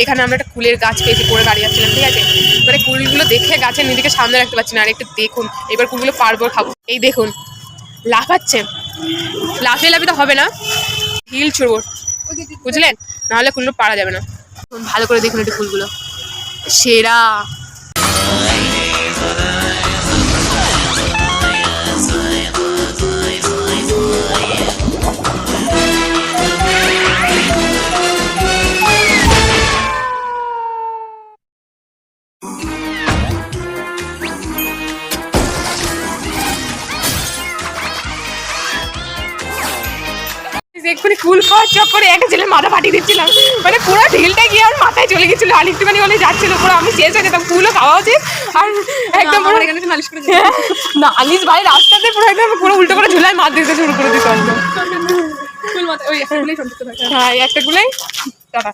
এখানে আমরা একটা কুলের গাছ পেয়েছি, পরে গাড়ি যাচ্ছিলাম, ঠিক আছে। মানে কুলগুলো দেখে গাছের নিজেকে সামনে রাখতে পারছি না। আর একটু দেখুন, এবার কুলগুলো পারবো খাবো। এই দেখুন লাফাচ্ছে, লাফিয়ে লাফিয়ে তো হবে না, হিল ছুড়বো, বুঝলেন, নাহলে কুলগুলো পারা যাবে না। ভালো করে দেখুন একটু কুলগুলো, সেরা। এক্ষুনি কুল খাওয়ার চক্করে একটা ছেলে মাথা ফাটিয়ে দিচ্ছিলাম, মানে পুরো ঢিলটা গিয়ে আর মাথায় চলে গেছিল, আর একটুখানি বলে যাচ্ছিল, পুরো আমি শেষ হয়ে যেতাম। কুলও খাওয়া উচিত, আর একদম পুরো নালিশ করে নালিশ ভাই, রাস্তাতে পুরো একদম পুরো উল্টো করে ঝুলাই মাছ দিতে শুরু করে দিত। হ্যাঁ, একটা গুলাই টাটা।